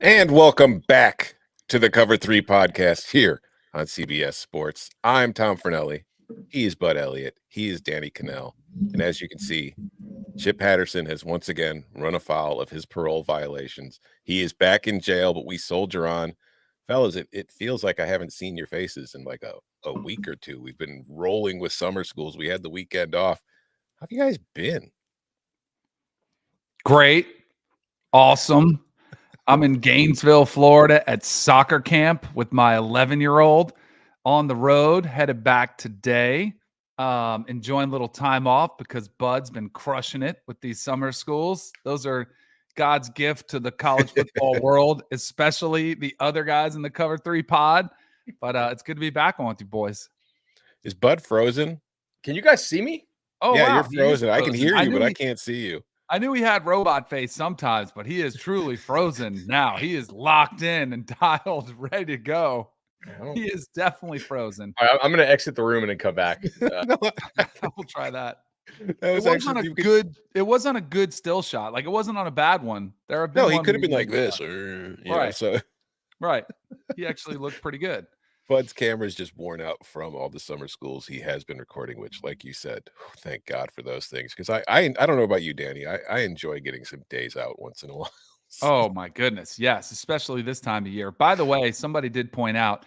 And welcome back to the Cover 3 podcast here on CBS Sports. I'm Tom Fornelli. He is Bud Elliott. He is Danny Kanell. And as you can see, Chip Patterson has once again run afoul of his parole violations. He is back in jail, but we soldier on. Fellas, it feels like I haven't seen your faces in like a week or two. We've been rolling with summer schools. We had the weekend off. How have you guys been? Great. Awesome. I'm in Gainesville, Florida at soccer camp with my 11-year-old on the road, headed back today. Enjoying a little time off because Bud's been crushing it with these summer schools. Those are God's gift to the college football world, especially the other guys in the Cover 3 pod. But it's good to be back on with you boys. Is Bud frozen? Can you guys see me? Oh, yeah, wow. you're frozen. I can hear you, but I can't see you. I knew he had robot face sometimes, but he is truly frozen now. He is locked in and dialed, ready to go. He is definitely frozen. All right, I'm going to exit the room and then come back. We'll try that. It wasn't a good still shot. Like, it wasn't on a bad one. There have been he could have been like this, or right. So right. He actually looked pretty good. Bud's camera is just worn out from all the summer schools he has been recording, which, like you said, thank God for those things. Because I don't know about you, Danny. I enjoy getting some days out once in a while. Oh my goodness, yes, especially this time of year. By the way, somebody did point out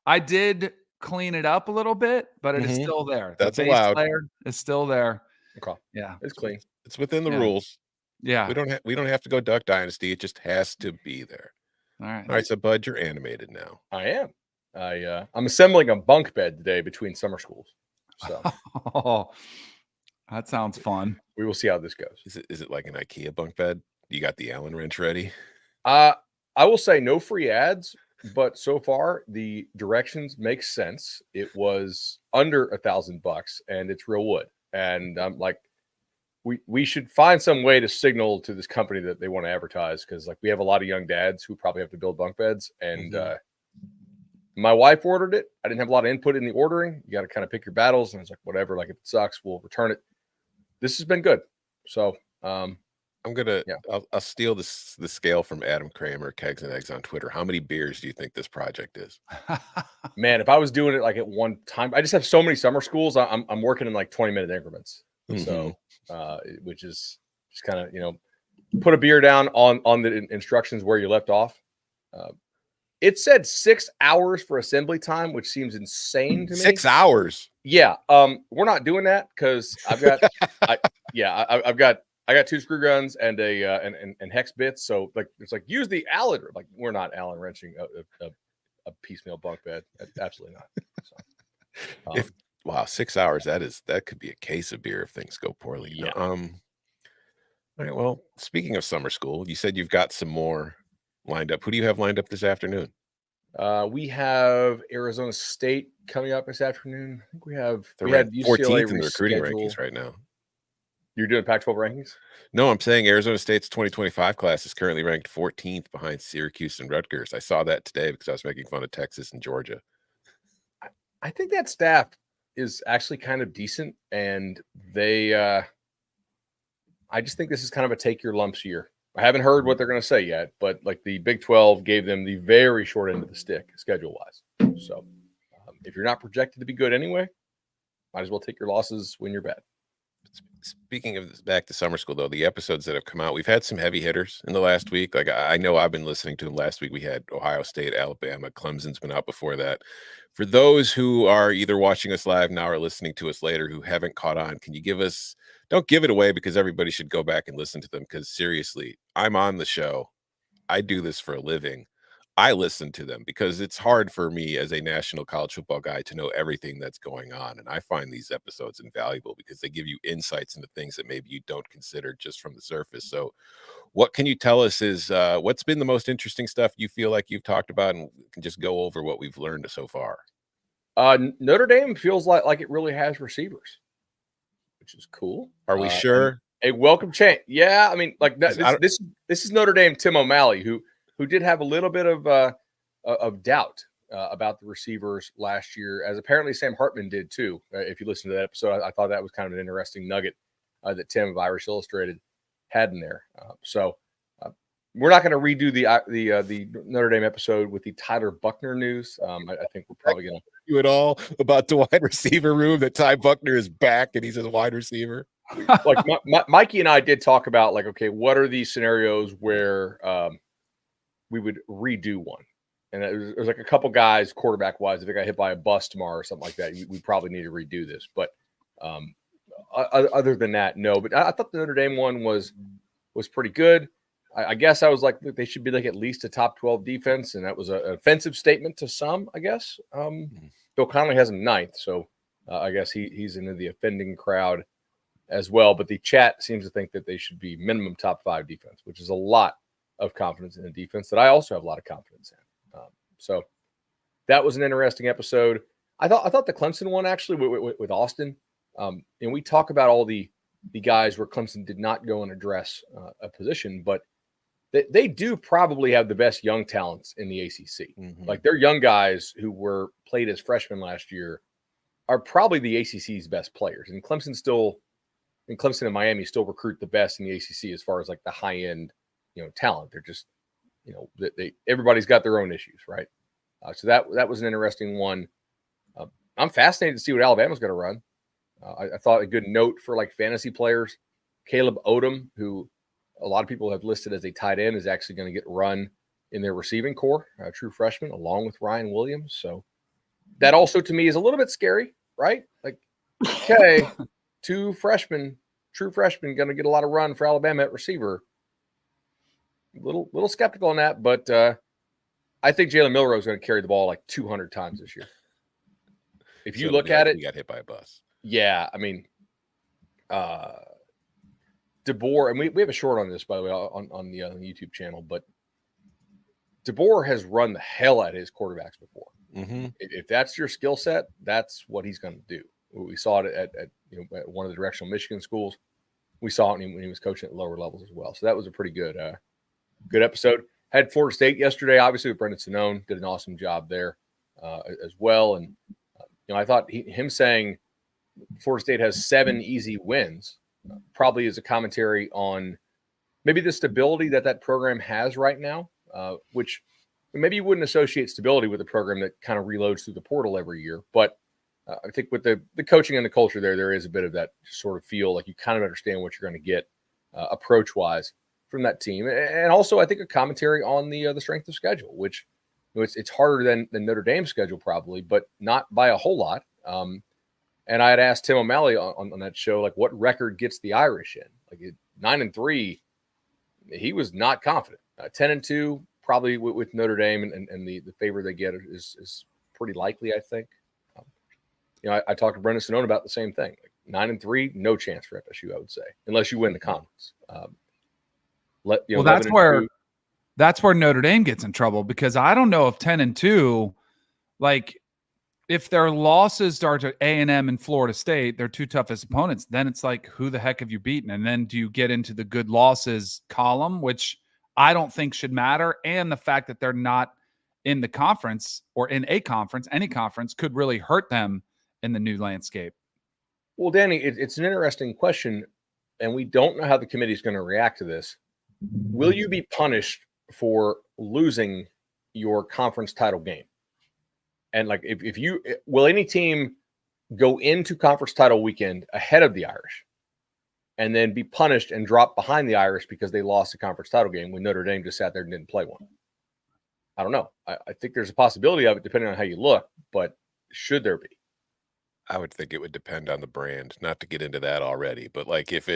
I did clean it up a little bit, but it is still there. That's the base allowed. layer is still there. Okay. Yeah, it's clean. It's within the rules. Yeah, we don't have to go Duck Dynasty. It just has to be there. All right. All right. So Bud, you're animated now. I am. I'm assembling a bunk bed today between summer schools. So oh, that sounds fun. We will see how this goes. Is it like an IKEA bunk bed? You got the Allen wrench ready? I will say no free ads, but so far the directions make sense. It was under $1,000 and it's real wood. And I'm like, we should find some way to signal to this company that they want to advertise, because like we have a lot of young dads who probably have to build bunk beds, and my wife ordered it. I didn't have a lot of input in the ordering. You got to kind of pick your battles, and it's like, whatever, like if it sucks, we'll return it. This has been good. So I'm gonna I'll steal the scale from Adam Kramer, Kegs and Eggs on Twitter. How many beers do you think this project is? Man, if I was doing it like at one time, I just have so many summer schools. I'm working in like 20-minute increments. So which is just kind of, put a beer down on the instructions where you left off. It said 6 hours for assembly time, which seems insane to me. 6 hours. Yeah. We're not doing that because I've got, I got 2 screw guns and and hex bits. So like, it's like, use the Allen. Like, we're not Allen wrenching a piecemeal bunk bed. Absolutely not. So, wow, 6 hours. That could be a case of beer if things go poorly. Yeah. All right. Well, speaking of summer school, you said you've got some more lined up. Who do you have lined up this afternoon? We have Arizona State coming up this afternoon. I think we had 14th in the recruiting rankings right now. You're doing Pac-12 rankings? No, I'm saying Arizona State's 2025 class is currently ranked 14th behind Syracuse and Rutgers. I saw that today because I was making fun of Texas and Georgia. I think that staff is actually kind of decent, and they I just think this is kind of a take your lumps year. I haven't heard what they're going to say yet, but like the Big 12 gave them the very short end of the stick schedule-wise. So if you're not projected to be good anyway, might as well take your losses when you're bad. Speaking of this, back to summer school, though, the episodes that have come out, we've had some heavy hitters in the last week. Like, I know I've been listening to them. Last week we had Ohio State, Alabama, Clemson's been out before that. For those who are either watching us live now or listening to us later who haven't caught on, can you don't give it away, because everybody should go back and listen to them, because seriously, I'm on the show. I do this for a living. I listen to them because it's hard for me as a national college football guy to know everything that's going on. And I find these episodes invaluable because they give you insights into things that maybe you don't consider just from the surface. So what can you tell us is what's been the most interesting stuff you feel like you've talked about, and can just go over what we've learned so far? Notre Dame feels like it really has receivers, which is cool. Are we sure? A welcome change. Yeah. I mean, like this is Notre Dame, Tim O'Malley, who did have a little bit of doubt about the receivers last year, as apparently Sam Hartman did too. If you listen to that episode, I thought that was kind of an interesting nugget that Tim of Irish Illustrated had in there. So we're not going to redo the Notre Dame episode with the Tyler Buckner news. I think we're probably going to You at all about the wide receiver room that Ty Buckner is back and he's a wide receiver. Like Mikey and I did talk about like, okay, what are these scenarios where we would redo one? And it was like a couple guys quarterback wise, if they got hit by a bus tomorrow or something like that, we probably need to redo this. But other than that, no. But I thought the Notre Dame one was pretty good. I guess I was like, they should be like at least a top 12 defense, and that was an offensive statement to some, I guess. Bill Connolly has him ninth, so I guess he's into the offending crowd as well. But the chat seems to think that they should be minimum top 5 defense, which is a lot of confidence in the defense that I also have a lot of confidence in. So that was an interesting episode. I thought the Clemson one actually with Austin, and we talk about all the guys where Clemson did not go and address a position, but they do probably have the best young talents in the ACC. Mm-hmm. Like their young guys who were played as freshmen last year are probably the ACC's best players. And Clemson and Miami still recruit the best in the ACC as far as like the high end, talent. They're just, everybody's got their own issues, right? So that was an interesting one. I'm fascinated to see what Alabama's going to run. I thought a good note for like fantasy players, Caleb Odom, who a lot of people have listed as a tight end, is actually going to get run in their receiving core, a true freshman, along with Ryan Williams. So that also to me is a little bit scary, right? Like, okay, 2 freshmen, true freshmen, going to get a lot of run for Alabama at receiver. Little skeptical on that, but I think Jalen Milroe is going to carry the ball like 200 times this year. If you look at it, he got hit by a bus. Yeah, I mean, DeBoer, and we have a short on this, by the way, on the YouTube channel, but DeBoer has run the hell out of his quarterbacks before. Mm-hmm. If that's your skill set, that's what he's going to do. We saw it at one of the directional Michigan schools. We saw it when he was coaching at lower levels as well. So that was a pretty good episode. Had Florida State yesterday, obviously with Brendan Sonnone, did an awesome job there as well. And I thought him saying Florida State has 7 easy wins probably is a commentary on maybe the stability that program has right now, which maybe you wouldn't associate stability with a program that kind of reloads through the portal every year. But I think with the coaching and the culture there is a bit of that sort of feel like you kind of understand what you're going to get approach-wise from that team. And also I think a commentary on the strength of schedule, which it's harder than Notre Dame's schedule probably, but not by a whole lot. And I had asked Tim O'Malley on that show, like what record gets the Irish in? Like 9-3, he was not confident. 10-2, probably with Notre Dame and the favor they get is pretty likely, I think. I talked to Brendan Sonnone about the same thing. Like 9-3, no chance for FSU, I would say, unless you win the conference. That's where Notre Dame gets in trouble, because I don't know if 10-2, like if their losses are to A&M and Florida State, their 2 toughest opponents, then it's like, who the heck have you beaten? And then do you get into the good losses column, which I don't think should matter. And the fact that they're not in the conference or in a conference, any conference, could really hurt them in the new landscape. Well, Danny, it's an interesting question, and we don't know how the committee is going to react to this. Will you be punished for losing your conference title game? And like, will any team go into conference title weekend ahead of the Irish and then be punished and drop behind the Irish because they lost the conference title game when Notre Dame just sat there and didn't play one? I don't know. I think there's a possibility of it depending on how you look, but should there be? I would think it would depend on the brand, not to get into that already, but like if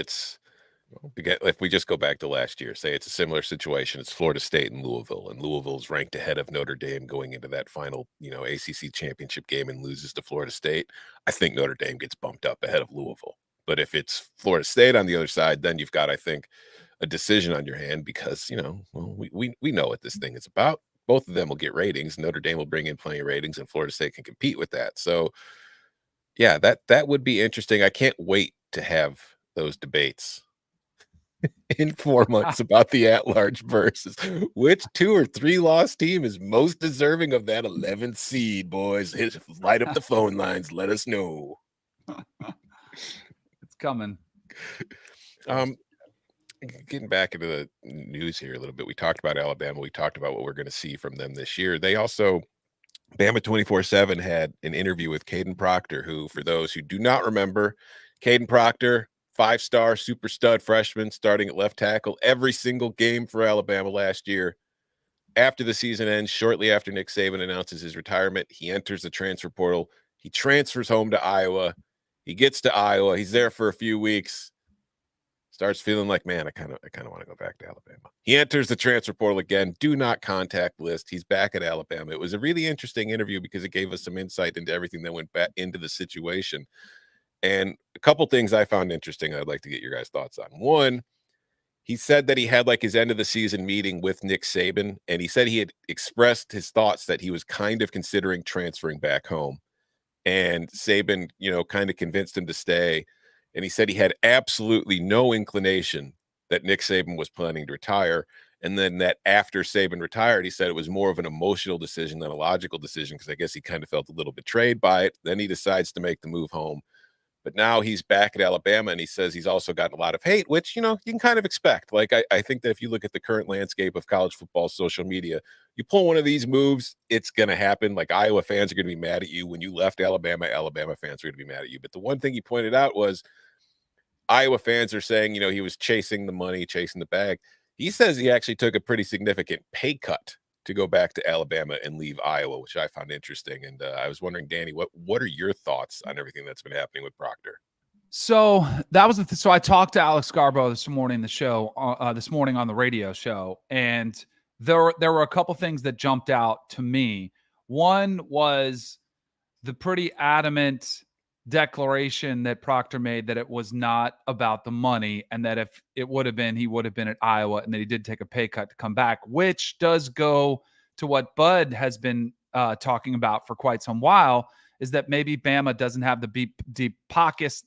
we just go back to last year, say it's a similar situation, it's Florida State and Louisville's ranked ahead of Notre Dame going into that final, ACC championship game and loses to Florida State. I think Notre Dame gets bumped up ahead of Louisville. But if it's Florida State on the other side, then you've got, I think, a decision on your hand because, we know what this thing is about. Both of them will get ratings. Notre Dame will bring in plenty of ratings and Florida State can compete with that. So yeah, that would be interesting. I can't wait to have those debates in 4 months about the at-large versus which 2 or 3 loss team is most deserving of that 11th seed. Boys, light up the phone lines. Let us know. It's coming. getting back into the news here a little bit, we talked about Alabama. We talked about what we're going to see from them this year. They also, Bama 24/7 had an interview with Kaden Proctor, who, for those who do not remember, Kaden Proctor, 5-star super stud freshman, starting at left tackle every single game for Alabama last year. After the season ends, shortly after Nick Saban announces his retirement, he enters the transfer portal. He transfers home to Iowa. He gets to Iowa. He's there for a few weeks. Starts feeling like, man, I kind of want to go back to Alabama. He enters the transfer portal again. Do not contact list. He's back at Alabama. It was a really interesting interview because it gave us some insight into everything that went back into the situation. And a couple things I found interesting I'd like to get your guys' thoughts on. One, he said that he had like his end of the season meeting with Nick Saban, and he said he had expressed his thoughts that he was kind of considering transferring back home. And Saban, kind of convinced him to stay. And he said he had absolutely no inclination that Nick Saban was planning to retire. And then that after Saban retired, he said it was more of an emotional decision than a logical decision because I guess he kind of felt a little betrayed by it. Then he decides to make the move home. But now he's back at Alabama, and he says he's also gotten a lot of hate, which, you can kind of expect. Like, I think that if you look at the current landscape of college football social media, you pull one of these moves, it's going to happen. Like, Iowa fans are going to be mad at you. When you left Alabama, Alabama fans are going to be mad at you. But the one thing he pointed out was Iowa fans are saying, he was chasing the money, chasing the bag. He says he actually took a pretty significant pay cut to go back to Alabama and leave Iowa, which I found interesting. And I was wondering, Danny, what are your thoughts on everything that's been happening with Proctor? So that was so I talked to Alex Garbo this morning on the radio show, and there were a couple things that jumped out to me. One was the pretty adamant declaration that Proctor made that it was not about the money, and that if it would have been, he would have been at Iowa, and that he did take a pay cut to come back, which does go to what Bud has been talking about for quite some while, is that maybe Bama doesn't have the deep pockets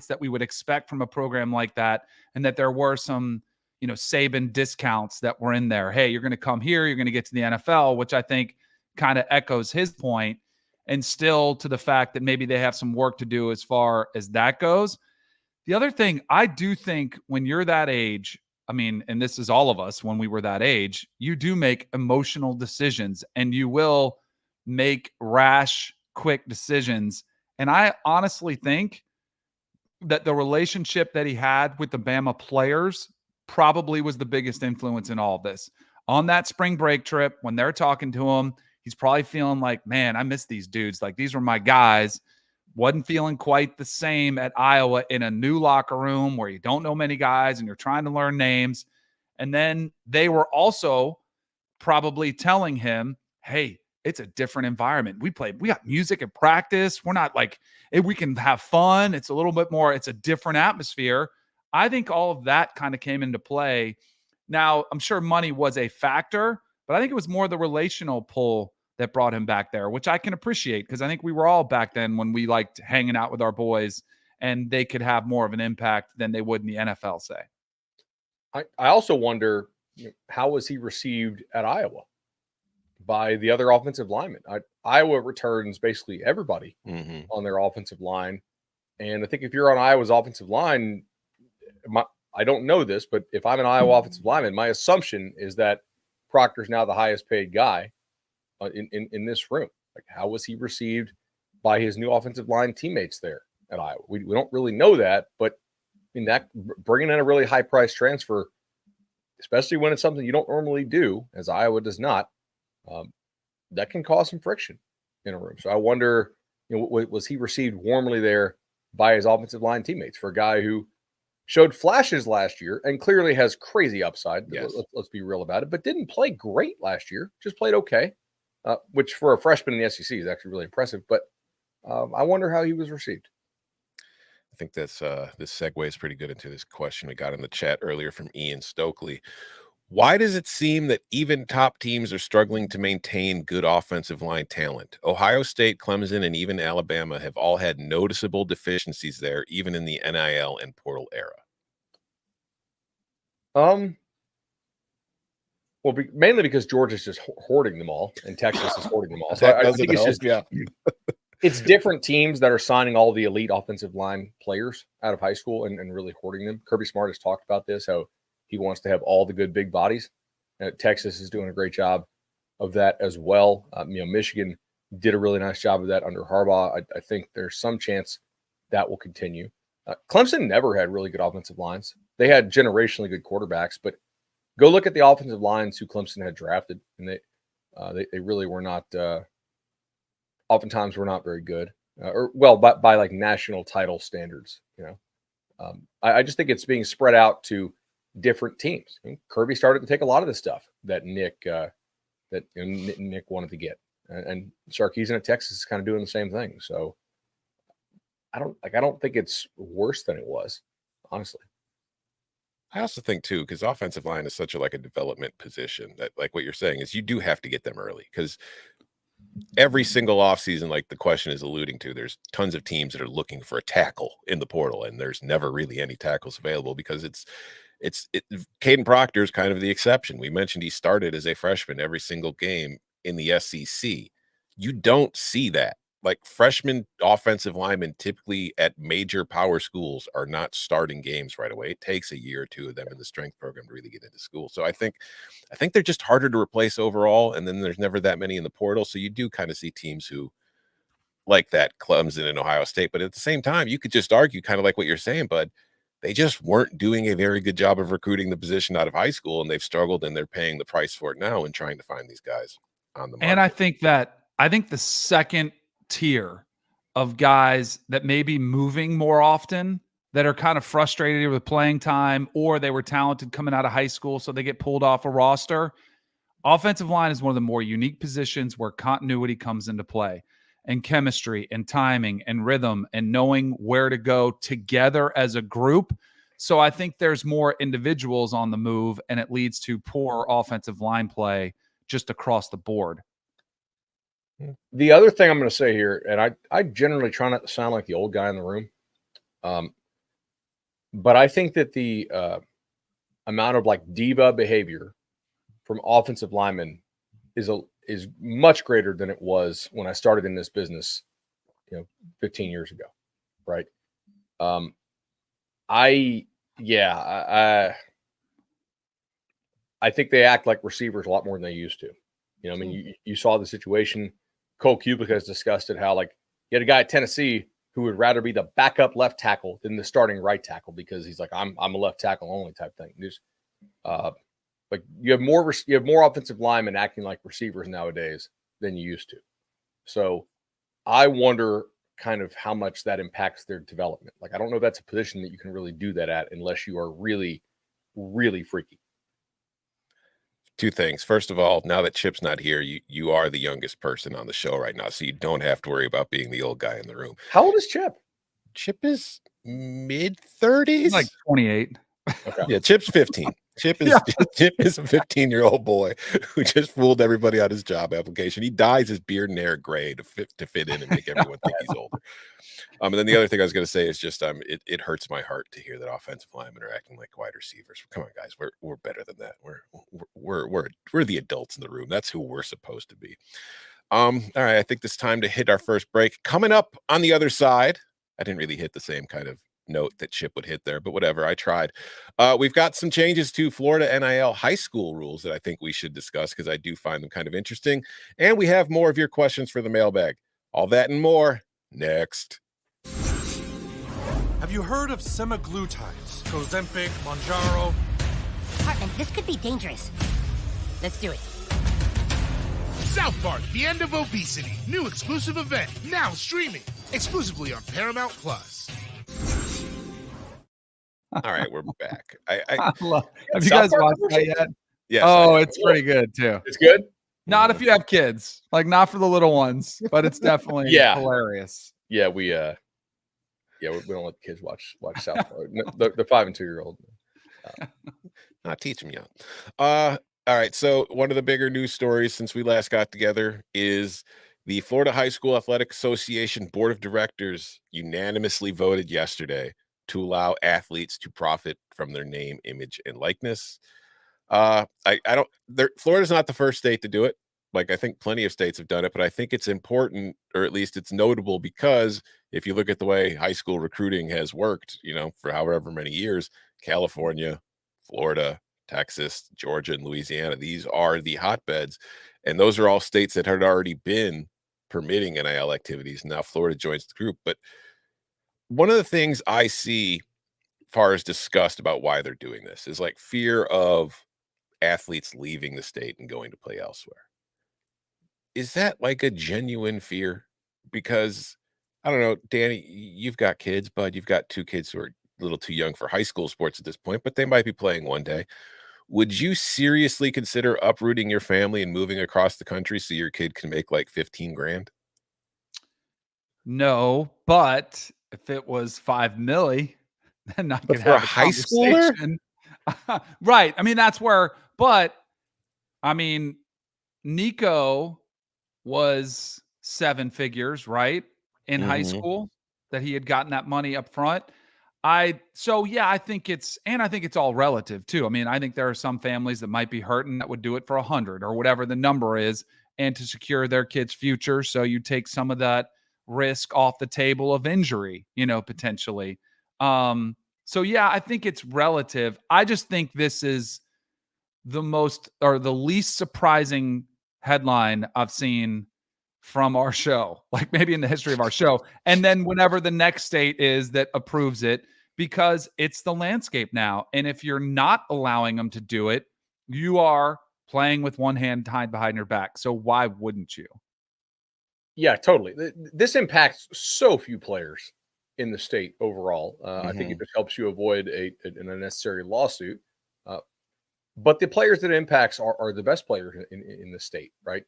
that we would expect from a program like that, and that there were some, Saban discounts that were in there. Hey, you're going to come here, you're going to get to the NFL, which I think kind of echoes his point. And still to the fact that maybe they have some work to do as far as that goes. The other thing, I do think when you're that age, and this is all of us when we were that age, you do make emotional decisions and you will make rash, quick decisions. And I honestly think that the relationship that he had with the Bama players probably was the biggest influence in all of this. On that spring break trip, when they're talking to him, he's probably feeling like, man, I miss these dudes. Like, these were my guys. Wasn't feeling quite the same at Iowa in a new locker room where you don't know many guys and you're trying to learn names. And then they were also probably telling him, hey, it's a different environment. We got music at practice. We're not like, we can have fun. It's a little bit more, it's a different atmosphere. I think all of that kind of came into play. Now, I'm sure money was a factor, but I think it was more the relational pull that brought him back there, which I can appreciate because I think we were all back then when we liked hanging out with our boys and they could have more of an impact than they would in the NFL, say. I also wonder, how was he received at Iowa by the other offensive linemen? Iowa returns basically everybody on their offensive line. And I think if you're on Iowa's offensive line, I don't know this, but if I'm an Iowa offensive lineman, my assumption is that Proctor's now the highest paid guy in this room. Like, how was he received by his new offensive line teammates there at Iowa? We don't really know that, but that bringing in a really high price transfer, especially when it's something you don't normally do, as Iowa does not, that can cause some friction in a room. So I wonder, was he received warmly there by his offensive line teammates for a guy who showed flashes last year and clearly has crazy upside. Yes. Let's be real about it, but didn't play great last year. Just played okay, which for a freshman in the SEC is actually really impressive. But I wonder how he was received. I think this segues pretty good into this question we got in the chat earlier from Ian Stokely. Why does it seem that even top teams are struggling to maintain good offensive line talent? Ohio State, Clemson, and even Alabama have all had noticeable deficiencies there, even in the NIL and portal era. Well, mainly because Georgia's just hoarding them all, and Texas is hoarding them all. So I think it's just it's different teams that are signing all the elite offensive line players out of high school and really hoarding them. Kirby Smart has talked about this, how He wants to have all the good big bodies. Texas is doing a great job of that as well. Michigan did a really nice job of that under Harbaugh. I think there's some chance that will continue. Clemson never had really good offensive lines. They had generationally good quarterbacks, but go look at the offensive lines who Clemson had drafted, and they really were not. Oftentimes, were not very good, by like national title standards. I just think it's being spread out to different teams. Kirby started to take a lot of the stuff that Nick wanted to get, and Sarkisian at Texas is kind of doing the same thing. So I don't think it's worse than it was, honestly. I also think too, because offensive line is such a development position that, like what you're saying, is you do have to get them early, because every single offseason, like the question is alluding to, there's tons of teams that are looking for a tackle in the portal, and there's never really any tackles available because Kaden Proctor is kind of the exception. We mentioned he started as a freshman every single game in the SEC. You don't see that. Like, freshman offensive linemen typically at major power schools are not starting games right away. It takes a year or two of them in the strength program to really get into school. So I think they're just harder to replace overall. And then there's never that many in the portal. So you do kind of see teams who like that, Clemson and Ohio State. But at the same time, you could just argue, kind of like what you're saying, Bud, they just weren't doing a very good job of recruiting the position out of high school, and they've struggled, and they're paying the price for it now and trying to find these guys on the market. And I think the second tier of guys that may be moving more often, that are kind of frustrated with playing time, or they were talented coming out of high school, so they get pulled off a roster. Offensive line is one of the more unique positions where continuity comes into play, and chemistry and timing and rhythm and knowing where to go together as a group. So I think there's more individuals on the move, and it leads to poor offensive line play just across the board. The other thing I'm going to say here, and I generally try not to sound like the old guy in the room, but I think that the amount of diva behavior from offensive linemen is much greater than it was when I started in this business, 15 years ago, right? I think they act like receivers a lot more than they used to. You saw the situation. Cole Kubica has discussed it, how you had a guy at Tennessee who would rather be the backup left tackle than the starting right tackle, because he's like, I'm a left tackle only type thing. You have more offensive linemen acting like receivers nowadays than you used to. So I wonder kind of how much that impacts their development. I don't know if that's a position that you can really do that at unless you are really, really freaky. Two things. First of all, now that Chip's not here, you are the youngest person on the show right now, so you don't have to worry about being the old guy in the room. How old is Chip? Chip is mid-30s. Like 28. Okay. Yeah, Chip's 15. Chip is a 15-year-old boy who just fooled everybody on his job application. He dyes his beard and hair gray to fit in and make everyone think he's older. And then the other thing I was going to say is just it hurts my heart to hear that offensive linemen are acting like wide receivers. Come on, guys, we're better than that. We're the adults in the room. That's who we're supposed to be. All right, I think it's time to hit our first break. Coming up on the other side, I didn't really hit the same kind of note that Chip would hit there, but whatever, I tried. We've got some changes to Florida NIL high school rules that I think we should discuss, because I do find them kind of interesting. And we have more of your questions for the mailbag. All that and more next. Have you heard of semaglutides? Ozempic, Mounjaro? Hartman, this could be dangerous. Let's do it. South Park, The End of Obesity. New exclusive event. Now streaming. Exclusively on Paramount Plus. All right, we're back. Have you guys watched that yet? Yes. Oh, it's pretty good too. It's good? Not if you have kids. Not for the little ones, but it's definitely hilarious. Yeah, we don't let the kids watch South Park. The 5 and 2 year old. Not teach them young. All right. So one of the bigger news stories since we last got together is the Florida High School Athletic Association Board of Directors unanimously voted yesterday to allow athletes to profit from their name, image, and likeness. Florida's not the first state to do it. I think plenty of states have done it, but I think it's important, or at least it's notable, because if you look at the way high school recruiting has worked, for however many years, California, Florida, Texas, Georgia, and Louisiana. These are the hotbeds. And those are all states that had already been permitting NIL activities. Now Florida joins the group. But one of the things I see far as discussed about why they're doing this is like fear of athletes leaving the state and going to play elsewhere. Is that like a genuine fear? Because I don't know, Danny, you've got kids, bud. You've got two kids who are a little too young for high school sports at this point, but they might be playing one day. Would you seriously consider uprooting your family and moving across the country so your kid can make like 15 grand? No, but if it was 5 milli, then I could for a have a high schooler? conversation. Right. I mean, that's where, but I mean, Nico was 7 figures, right? In high Mhm. school that he had gotten that money up front. So yeah, I think it's all relative too. I mean, I think there are some families that might be hurting that would do it for 100 or whatever the number is, and to secure their kid's future. So you take some of that risk off the table of injury, potentially. So yeah, I think it's relative. I just think this is the most or the least surprising headline I've seen from our show, like maybe in the history of our show. And then whenever the next state is that approves it, because it's the landscape now. And if you're not allowing them to do it, you are playing with one hand tied behind your back. So why wouldn't you? Yeah, totally. This impacts so few players in the state overall. I think it just helps you avoid an unnecessary lawsuit. But the players that it impacts are the best players in the state, right?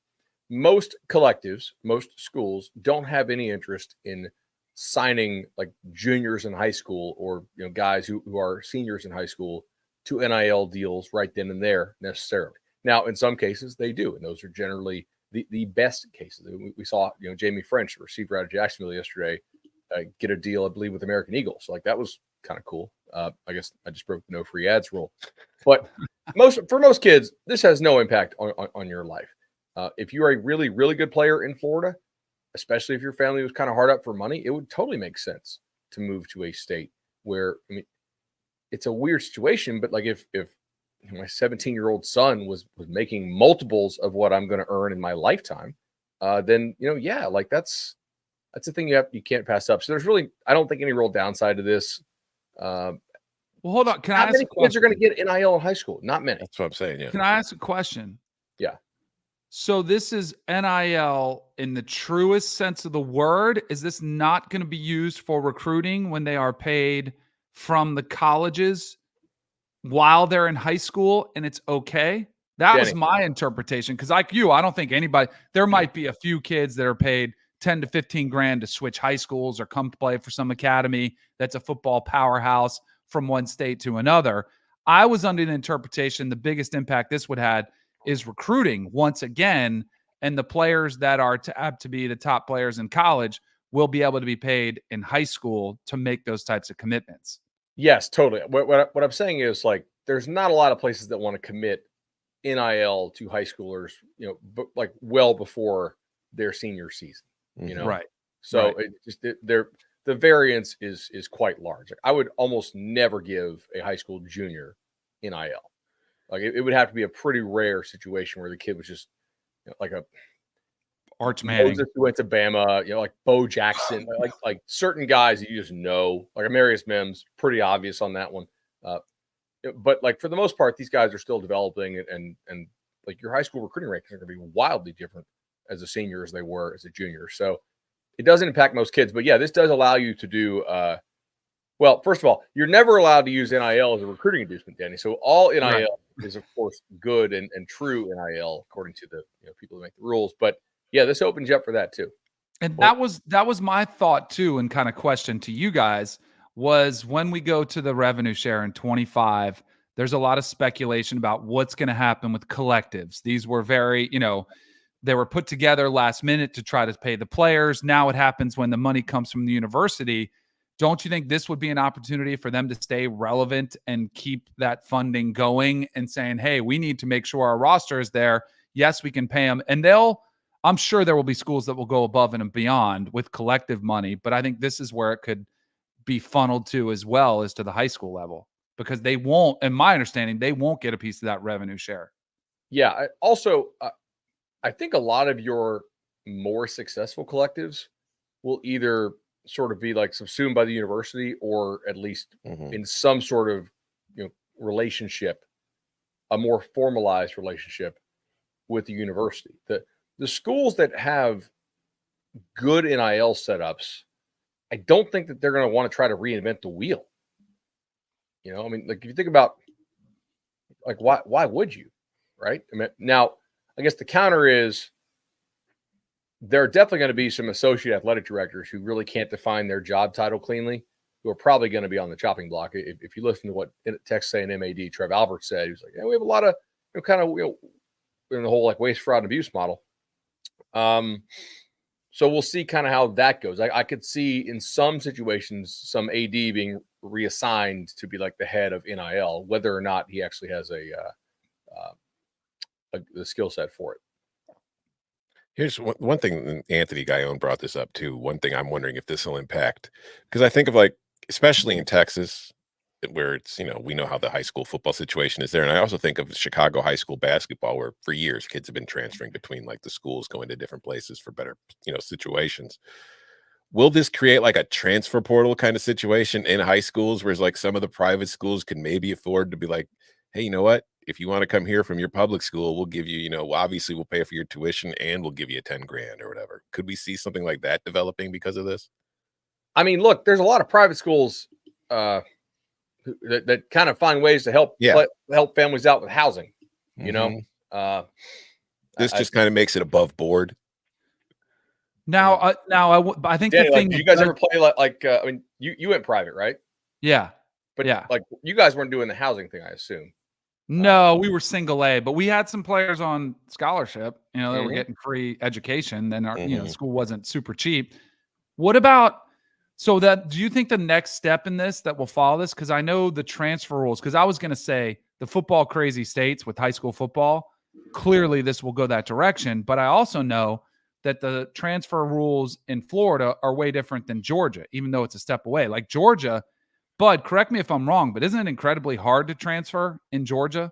Most collectives, most schools don't have any interest in signing like juniors in high school or guys who are seniors in high school to NIL deals right then and there necessarily. Now, in some cases they do, and those are generally the best cases. We saw Jamie French, the receiver out of Jacksonville yesterday, get a deal, I believe, with American Eagles. Like that was kind of cool. I guess I just broke the no free ads rule, but for most kids, this has no impact on your life. If you're a really, really good player in Florida, especially if your family was kind of hard up for money, it would totally make sense to move to a state where, I mean, it's a weird situation, but like if my 17-year-old son was making multiples of what I'm going to earn in my lifetime, then, yeah, like that's the thing you can't pass up. So there's really, I don't think any real downside to this. Well, hold on. Can I How ask many a kids are question? going to get NIL in high school? Not many. That's what I'm saying. Yeah. Can I ask a question? Yeah. So this is NIL in the truest sense of the word. Is this not going to be used for recruiting when they are paid from the colleges while they're in high school and it's okay? That was Danny. my interpretation. Because like you, I don't think anybody, there might be a few kids that are paid 10 to 15 grand to switch high schools or come play for some academy that's a football powerhouse from one state to another. I was under the interpretation the biggest impact this would have is recruiting once again, and the players that are apt to be the top players in college will be able to be paid in high school to make those types of commitments. Yes, totally. What I'm saying is like there's not a lot of places that want to commit NIL to high schoolers, but like well before their senior season, Right. So Right. The variance is quite large. Like, I would almost never give a high school junior NIL. Like it would have to be a pretty rare situation where the kid was just like a Arch Manning. Moses who went to Bama, like Bo Jackson, like certain guys that you just know, like Amarius Mims, pretty obvious on that one. But like for the most part, these guys are still developing, and like your high school recruiting rankings are going to be wildly different as a senior as they were as a junior. So it doesn't impact most kids, but yeah, this does allow you to do. Well, first of all, you're never allowed to use NIL as a recruiting inducement, Danny. So all NIL is, of course, good and true NIL according to the people who make the rules. But yeah, this opens you up for that too. And that was my thought too, and kind of question to you guys was when we go to the revenue share in 25, there's a lot of speculation about what's going to happen with collectives. These were very, they were put together last minute to try to pay the players. Now it happens when the money comes from the university. Don't you think this would be an opportunity for them to stay relevant and keep that funding going and saying, hey, we need to make sure our roster is there. Yes, we can pay them. And I'm sure there will be schools that will go above and beyond with collective money, but I think this is where it could be funneled to as well as to the high school level. because they won't, in my understanding, they won't get a piece of that revenue share. Yeah. I think a lot of your more successful collectives will either sort of be like subsumed by the university or at least in some sort of, relationship, a more formalized relationship with the university. The schools that have good NIL setups, I don't think that they're going to want to try to reinvent the wheel. I mean, like if you think about like why would you, right? I mean, now I guess the counter is there are definitely going to be some associate athletic directors who really can't define their job title cleanly, who are probably going to be on the chopping block. If you listen to what Texas A&M AD Trev Albert said, he was like, we have a lot of kind of in the whole like waste, fraud, and abuse model. So we'll see kind of how that goes. I could see in some situations some AD being reassigned to be like the head of NIL, whether or not he actually has the skill set for it. Here's one thing, Anthony Guion brought this up too. One thing I'm wondering if this will impact, because I think of like, especially in Texas, where it's, we know how the high school football situation is there. And I also think of Chicago high school basketball, where for years kids have been transferring between like the schools, going to different places for better, situations. Will this create like a transfer portal kind of situation in high schools, whereas like some of the private schools can maybe afford to be like, hey, you know what? If you want to come here from your public school, we'll give you, obviously we'll pay for your tuition and we'll give you 10 grand or whatever. Could we see something like that developing because of this? I mean, look, there's a lot of private schools that kind of find ways to help families out with housing. This just kind of makes it above board. Now, I think Danny, the thing. Did you guys ever play like? I mean, you went private, right? Yeah, but yeah, like you guys weren't doing the housing thing, I assume. No, we were single A, but we had some players on scholarship. They were getting free education. Then our school wasn't super cheap. What about? So do you think the next step in this that will follow this? Because I know the transfer rules. Because I was going to say the football crazy states with high school football, clearly this will go that direction. But I also know that the transfer rules in Florida are way different than Georgia, even though it's a step away. Like Georgia, Bud, correct me if I'm wrong, but isn't it incredibly hard to transfer in Georgia?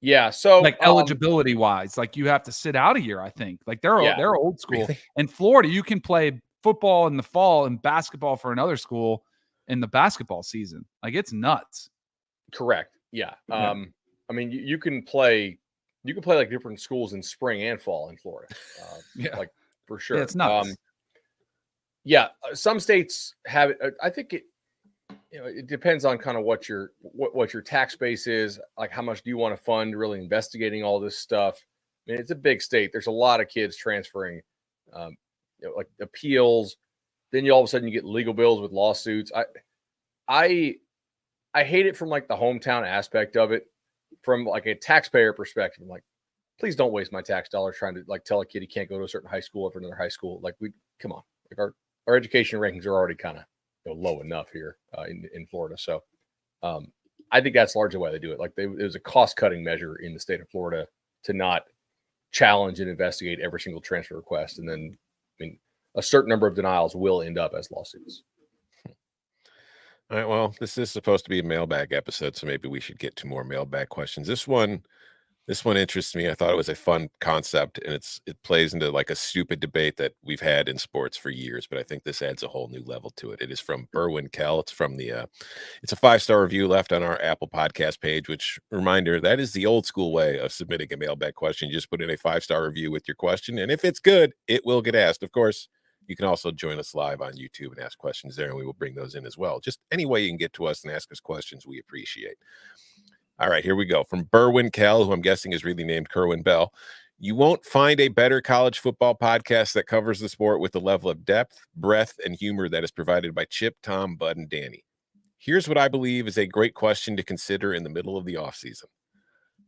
Yeah. So like eligibility wise, like you have to sit out a year, I think. Like they're old school. Really? In Florida, you can play football in the fall and basketball for another school in the basketball season. Like it's nuts. Correct. Yeah. I mean, you can play like different schools in spring and fall in Florida. Like for sure. Yeah, it's nuts. Some states have it. I think it depends on kind of what your tax base is, like how much do you want to fund really investigating all this stuff. I mean, it's a big state. There's a lot of kids transferring, like appeals. Then all of a sudden you get legal bills with lawsuits. I hate it from like the hometown aspect of it. From like a taxpayer perspective, I'm like, please don't waste my tax dollars trying to like tell a kid he can't go to a certain high school over another high school. Like come on, like our education rankings are already kind of low enough here in Florida. So I think that's largely why they do it. Like it was a cost cutting measure in the state of Florida to not challenge and investigate every single transfer request. And then, I mean, a certain number of denials will end up as lawsuits. All right. Well, this is supposed to be a mailbag episode, so maybe we should get to more mailbag questions. This one interests me. I thought it was a fun concept, and it plays into like a stupid debate that we've had in sports for years, but I think this adds a whole new level to it. It is from Berwin Kell. It's from it's a 5-star review left on our Apple Podcast page, which, reminder, that is the old school way of submitting a mailbag question. You just put in a 5-star review with your question, and if it's good, it will get asked. Of course, you can also join us live on YouTube and ask questions there, and we will bring those in as well. Just any way you can get to us and ask us questions, we appreciate. All right, here we go. From Berwin Kell, who I'm guessing is really named Kerwin Bell. You won't find a better college football podcast that covers the sport with the level of depth, breadth, and humor that is provided by Chip, Tom, Bud, and Danny. Here's what I believe is a great question to consider in the middle of the offseason.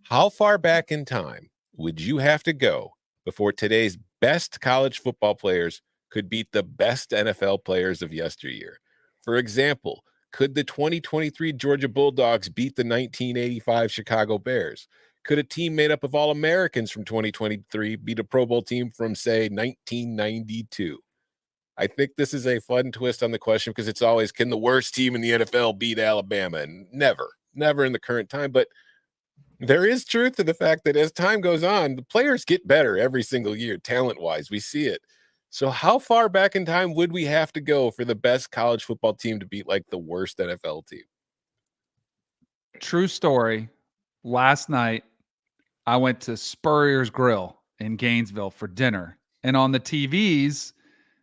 How far back in time would you have to go before today's best college football players could beat the best NFL players of yesteryear? For example, could the 2023 Georgia Bulldogs beat the 1985 Chicago Bears? Could a team made up of All-Americans from 2023 beat a Pro Bowl team from, say, 1992? I think this is a fun twist on the question because it's always, can the worst team in the NFL beat Alabama? And never. never in the current time. But there is truth to the fact that as time goes on, the players get better every single year, talent-wise. We see it. So how far back in time would we have to go for the best college football team to beat like the worst NFL team? True story. Last night, I went to Spurrier's Grill in Gainesville for dinner. And on the TVs,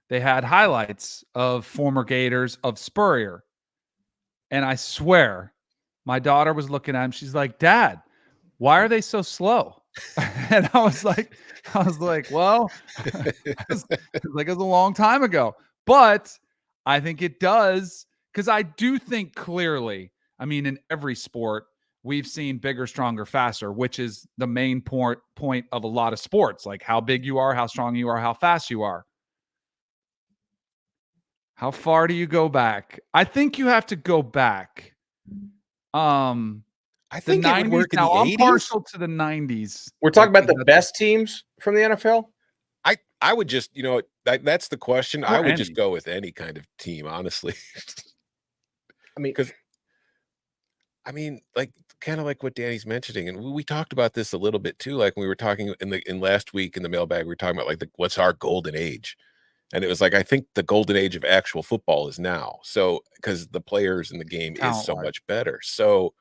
they had highlights of former Gators of Spurrier. And I swear, my daughter was looking at him. She's like, Dad, why are they so slow? And I was like, well, it's like it was a long time ago. But I think it does, because I do think clearly, I mean, in every sport, we've seen bigger, stronger, faster, which is the main point of a lot of sports, like how big you are, how strong you are, how fast you are. How far do you go back? I think you have to go back. I think it would work in now, the I'm 80s. partial to the 90s. We're talking I about think the that's- best teams from the NFL. I would just, that's the question. Or I would any. just go with any kind of team, honestly. I mean, Like kind of like what Danny's mentioning, and we talked about this a little bit too. Like when we were talking in last week in the mailbag, we were talking about like what's our golden age, and it was like I think the golden age of actual football is now. So because the players in the game is so Talent-wise. much better. So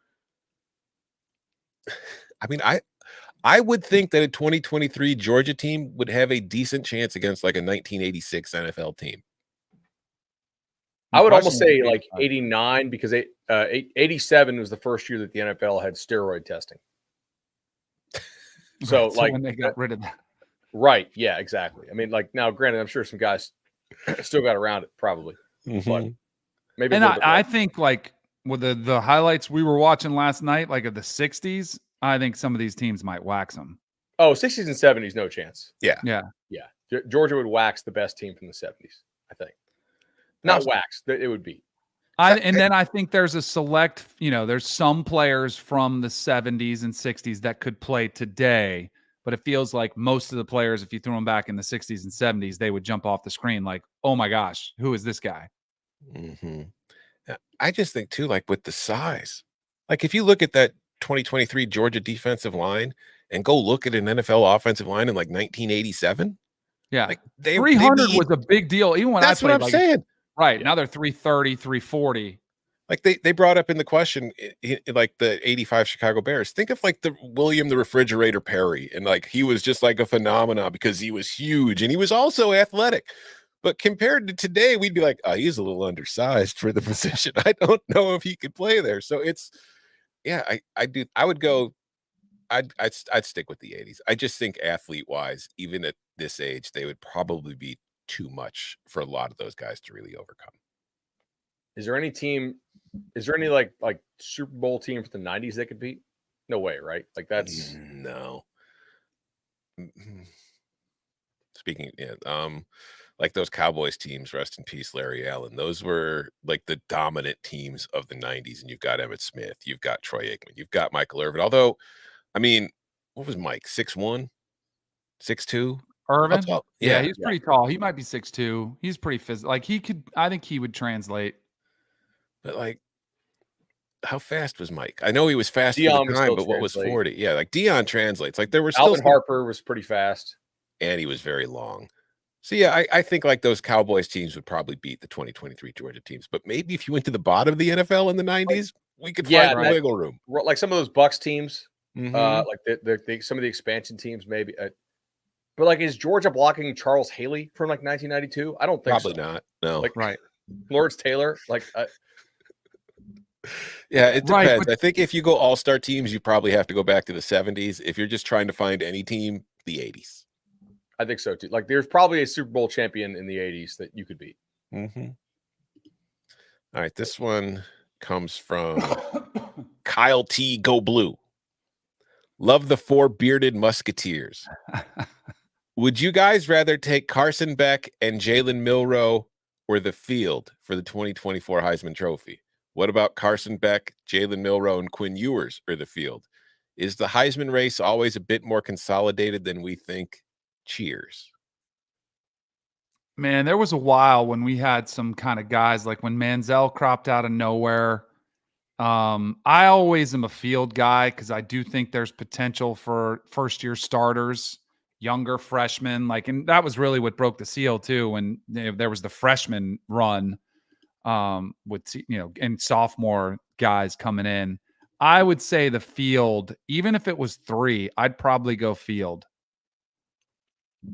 I would think that a 2023 Georgia team would have a decent chance against like a 1986 NFL team. I would almost Question say would be, like 89 because 87 was the first year that the NFL had steroid testing. So right, like when they got rid of that. right, yeah, exactly. I mean, like now, granted, I'm sure some guys still got around it probably, but maybe. And a little bit I more. think like with the highlights we were watching last night, like of the 60s, I think some of these teams might wax them. Oh, 60s and 70s, no chance. Yeah. Georgia would wax the best team from the 70s, I think. Not wax, it would be. Then I think there's a select, there's some players from the 70s and 60s that could play today, but it feels like most of the players, if you threw them back in the 60s and 70s, they would jump off the screen like, oh my gosh, who is this guy? I just think too, like with the size, like if you look at that 2023 Georgia defensive line and go look at an NFL offensive line in like 1987, Yeah. like 300 was a big deal. Even when that's I played, what I'm saying. Right. Now they're 330, 340. Like they brought up in the question, like the 85 Chicago Bears. Think of like the William the Refrigerator Perry, and like he was just like a phenomenon because he was huge and he was also athletic. But compared to today, we'd be like, oh, he's a little undersized for the position. I don't know if he could play there. So it's, yeah, I would go. I'd stick with the 80s. I just think athlete wise, even at this age, they would probably be too much for a lot of those guys to really overcome. Is there any like Super Bowl team for the 90s they could beat? No way, right? Like that's no. Speaking, like those Cowboys teams, rest in peace, Larry Allen. Those were like the dominant teams of the 90s. And you've got Emmitt Smith, you've got Troy Aikman, you've got Michael Irvin. Although, I mean, what was Mike? 6'1", 6'2"? Irvin? Yeah, he's pretty tall. He might be 6'2". He's pretty physical. Like I think he would translate. But like, how fast was Mike? I know he was fast Dion for the was time, still but what was translate. 40? Yeah, like Dion translates. Like there were still Alvin Harper was pretty fast. and he was very long. So yeah, I think like those Cowboys teams would probably beat the 2023 Georgia teams. But maybe if you went to the bottom of the NFL in the 90s, we could find that- wiggle room. Like some of those Bucks teams, Mhm. like some of the expansion teams, maybe. But like, is Georgia blocking Charles Haley from like 1992? I don't think Probably so. not. No. Like Right. Lawrence Taylor, like Yeah, it Right, depends. but- I think if you go all-star teams, you probably have to go back to the 70s. If you're just trying to find any team, the 80s. I think so too. Like there's probably a Super Bowl champion in the 80s that you could beat. Mm-hmm. All right, this one comes from Kyle T. Go Blue. Love the four bearded musketeers. Would you guys rather take Carson Beck and Jalen Milroe or the field for the 2024 Heisman Trophy? What about Carson Beck, Jalen Milroe, and Quinn Ewers or the field? Is the Heisman race always a bit more consolidated than we think? Cheers. Man, there was a while when we had some kind of guys like when Manziel cropped out of nowhere. I always am a field guy because I do think there's potential for first-year starters, younger freshmen. And that was really what broke the seal too when there was the freshman run with and sophomore guys coming in. I would say the field, even if it was 3, I'd probably go field.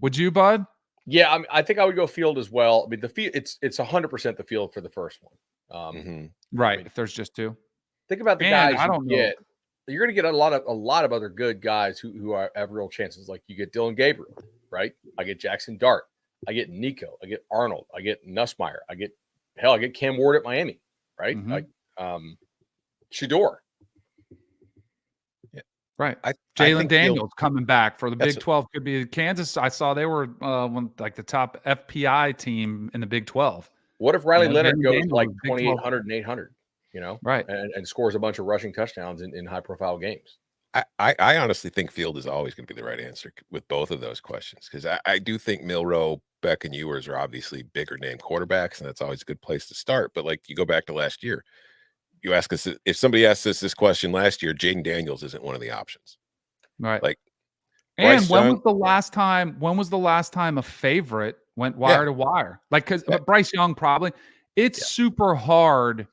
Would you, Bud? Yeah, I think I would go field as well. I mean, the field it's 100% the field for the first one. Right. I mean, if there's just 2. think about the Man, guys I you don't know. get. You're going to get a lot of other good guys who have real chances. Like you get Dylan Gabriel, right? I get Jackson Dart. I get Nico. I get Arnold. I get Nussmeier. I get Cam Ward at Miami, right? Like Shador. Yeah, right. I Jalen think Daniels coming back for the That's Big 12 could be Kansas. I saw they were the top FPI team in the Big 12. What if Riley Leonard Jalen goes Daniels like was Big 2,800 and 800, Right. and scores a bunch of rushing touchdowns in high-profile games? I honestly think field is always going to be the right answer with both of those questions because I do think Milroe, Beck, and Ewers are obviously bigger name quarterbacks, and that's always a good place to start. But like you go back to last year, you ask us if somebody asked us this question last year, Jaden Daniels isn't one of the options. Right. Like, and Bryce when Young, was the last time? When was the last time a favorite went wire to wire? Because Bryce Young probably. It's super hard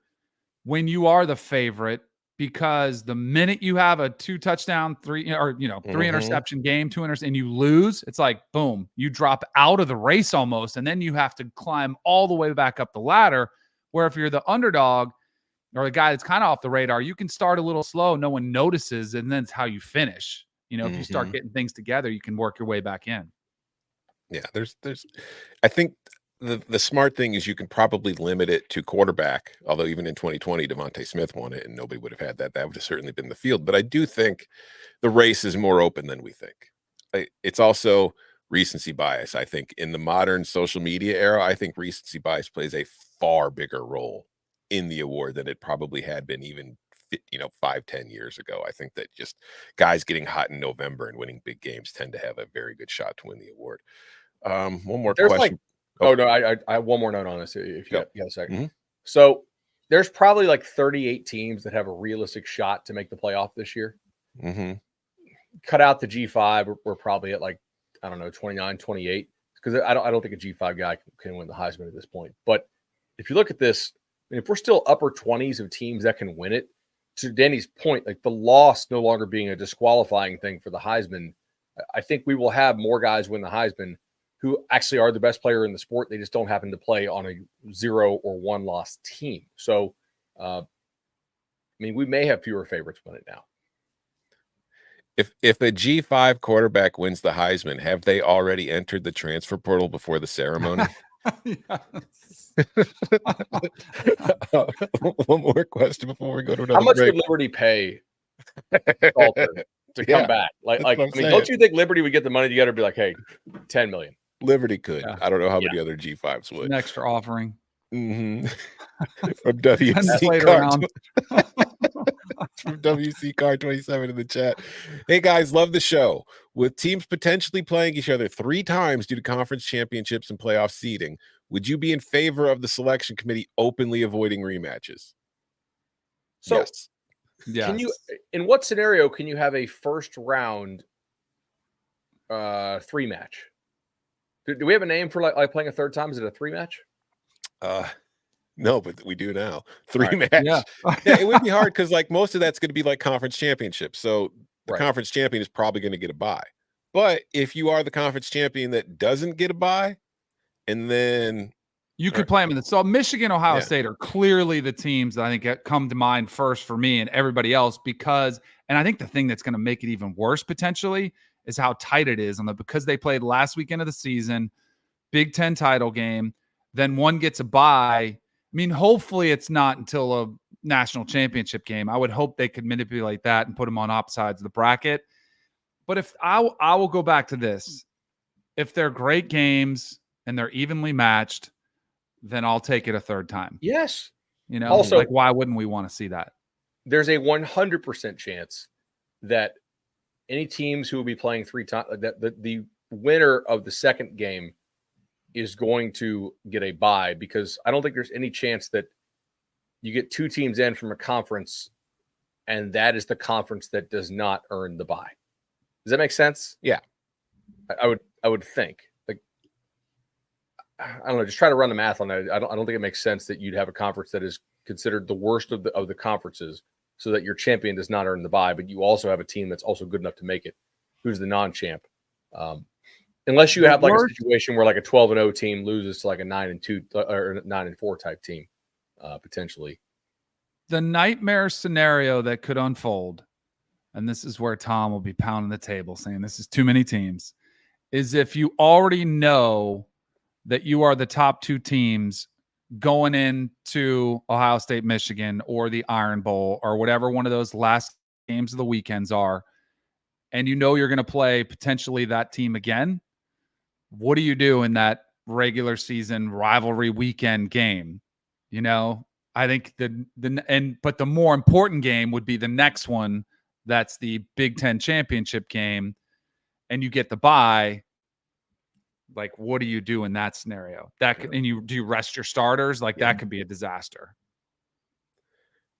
when you are the favorite because the minute you have a 2 touchdown, 3 3 interception game, 2 interceptions, and you lose, it's like boom, you drop out of the race almost, and then you have to climb all the way back up the ladder. Where if you're the underdog or the guy that's kind of off the radar, you can start a little slow, no one notices, and then it's how you finish. If you start getting things together, you can work your way back in. Yeah, there's I think the smart thing is you can probably limit it to quarterback, although even in 2020, Devontae Smith won it and nobody would have had that. That would have certainly been the field. But I do think the race is more open than we think. It's also recency bias. I think in the modern social media era, I think recency bias plays a far bigger role in the award than it probably had been even 5-10 years ago. I think that just guys getting hot in November and winning big games tend to have a very good shot to win the award. One more question. I have one more note on this if you got a second. So there's probably like 38 teams that have a realistic shot to make the playoff this year. Cut out the G5. We're probably at 29, 28 because I don't think a G5 guy can win the Heisman at this point. But if you look at this, if we're still upper 20s of teams that can win it, to Danny's point, like the loss no longer being a disqualifying thing for the Heisman, I think we will have more guys win the Heisman who actually are the best player in the sport. They just don't happen to play on a 0 or 1 loss team. So, we may have fewer favorites win it now. If a G5 quarterback wins the Heisman, have they already entered the transfer portal before the ceremony? One more question before we go to another. How much break. would Liberty pay Salter to come back? Don't you think Liberty would get the money together and be like, hey, 10 million? Liberty could. I don't know how many other G5s would. An extra offering. From WC Card. From WC Card 27 in the chat. Hey guys, love the show. With teams potentially playing each other 3 times due to conference championships and playoff seeding, would you be in favor of the selection committee openly avoiding rematches? So, yes. Can you, in what scenario can you have a first round 3 match? Do we have a name for like playing a third time? Is it a 3 match? No, but we do now. 3 match. Yeah. It would be hard because most of that's going to be conference championships. So the conference champion is probably going to get a bye. But if you are the conference champion that doesn't get a bye, and then you could play them in the. So Michigan, Ohio State are clearly the teams that I think come to mind first for me and everybody else and I think the thing that's going to make it even worse potentially is how tight it is because they played last weekend of the season, Big Ten title game, then one gets a bye. Hopefully it's not until a national championship game. I would hope they could manipulate that and put them on opposite sides of the bracket. But if I will go back to this, if they're great games and they're evenly matched, then I'll take it a third time. Yes. Also, why wouldn't we want to see that? There's a 100% chance that any teams who will be playing 3 times, that the winner of the second game is going to get a bye because I don't think there's any chance that you get 2 teams in from a conference, and that is the conference that does not earn the bye. Does that make sense? Yeah. I would think. Like, I don't know, just try to run the math on that. I don't think it makes sense that you'd have a conference that is considered the worst of the conferences, so that your champion does not earn the bye, but you also have a team that's also good enough to make it, who's the non-champ. Unless you have like a situation where like a 12-0 team loses to like a 9-2 or 9-4 type team, potentially. The nightmare scenario that could unfold, and this is where Tom will be pounding the table saying this is too many teams, is if you already know that you are the top 2 teams going into Ohio State, Michigan, or the Iron Bowl, or whatever one of those last games of the weekends are, and you know you're going to play potentially that team again. What do you do in that regular season rivalry weekend game? You know, I think but the more important game would be the next one. That's the Big Ten championship game, and you get the bye. Like, what do you do in that scenario? And do you rest your starters? Like, that could be a disaster.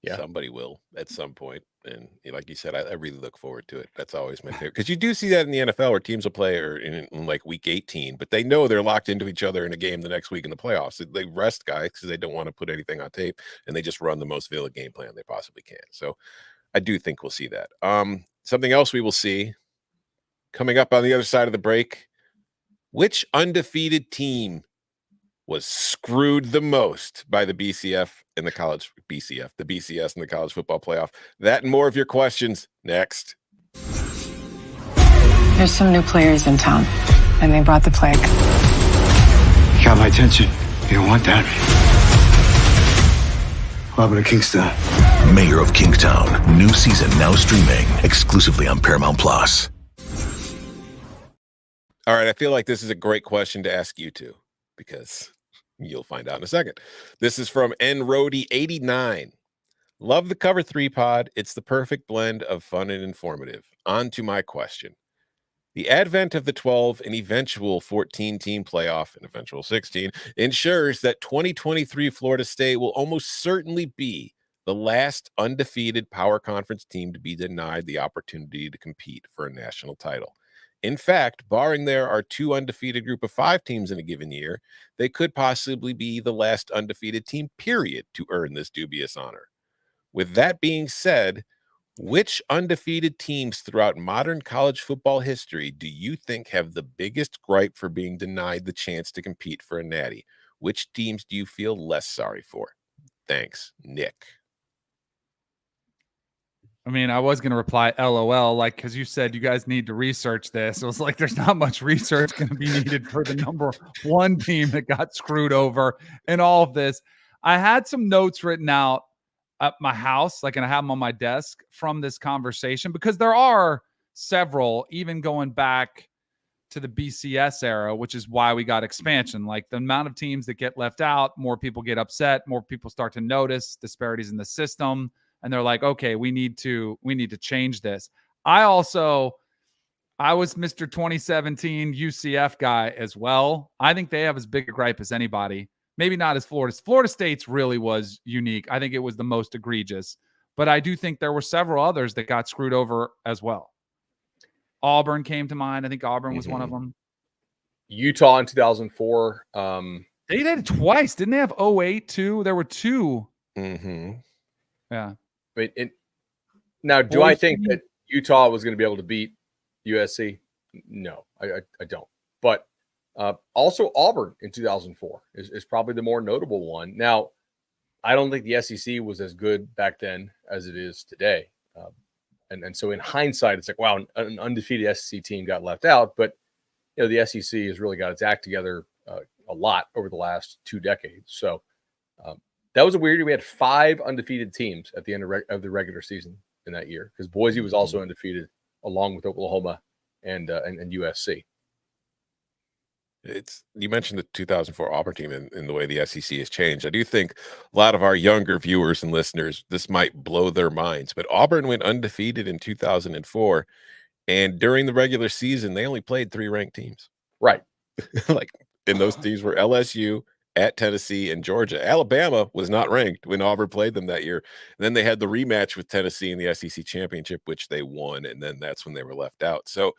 Yeah. Somebody will at some point. And like you said, I really look forward to it. That's always my favorite. Because you do see that in the NFL where teams will play in like week 18, but they know they're locked into each other in a game the next week in the playoffs. They rest guys because they don't want to put anything on tape, and they just run the most villain game plan they possibly can. So I do think we'll see that. Something else we will see coming up on the other side of the break. Which undefeated team was screwed the most by the BCS and the college football playoff? That and more of your questions next. There's some new players in town, and they brought the plague. You got my attention. You don't want that. What happened to Kingston? Mayor of Kingstown. New season now streaming exclusively on Paramount Plus. All right, I feel like this is a great question to ask you two, because you'll find out in a second. This is from nrody89. Love the Cover 3 pod. It's the perfect blend of fun and informative. On to my question. The advent of the 12 and eventual 14-team playoff and eventual 16 ensures that 2023 Florida State will almost certainly be the last undefeated power conference team to be denied the opportunity to compete for a national title. In fact, barring there are 2 undefeated group of 5 teams in a given year, they could possibly be the last undefeated team, period, to earn this dubious honor. With that being said, which undefeated teams throughout modern college football history do you think have the biggest gripe for being denied the chance to compete for a natty? Which teams do you feel less sorry for? Thanks, Nick. I mean, I was going to reply LOL, like, because you said you guys need to research this. It was like, there's not much research going to be needed for the number 1 team that got screwed over in all of this. I had some notes written out at my house, like, and I have them on my desk from this conversation, because there are several, even going back to the BCS era, which is why we got expansion. Like, the amount of teams that get left out, more people get upset, more people start to notice disparities in the system. And they're like, okay, we need to change this. I was Mr. 2017 UCF guy as well. I think they have as big a gripe as anybody. Maybe not as Florida. Florida State's really was unique. I think it was the most egregious. But I do think there were several others that got screwed over as well. Auburn came to mind. I think Auburn was one of them. Utah in 2004. They did it twice. Didn't they have 08 too? There were 2. Mm-hmm. Yeah. But now, do I think that Utah was going to be able to beat USC? No, I don't. But also Auburn in 2004 is probably the more notable one. Now, I don't think the SEC was as good back then as it is today. And so in hindsight, it's like, wow, an undefeated SEC team got left out. But, you know, the SEC has really got its act together a lot over the last 2 decades. So that was a weird year. We had 5 undefeated teams at the end of the regular season in that year, because Boise was also undefeated along with Oklahoma and USC. You mentioned the 2004 Auburn team and the way the SEC has changed. I do think a lot of our younger viewers and listeners, this might blow their minds, but Auburn went undefeated in 2004, and during the regular season, they only played 3 ranked teams. Right. And those teams were LSU, at Tennessee and Georgia. Alabama was not ranked when Auburn played them that year. And then they had the rematch with Tennessee in the SEC championship, which they won. And then that's when they were left out. So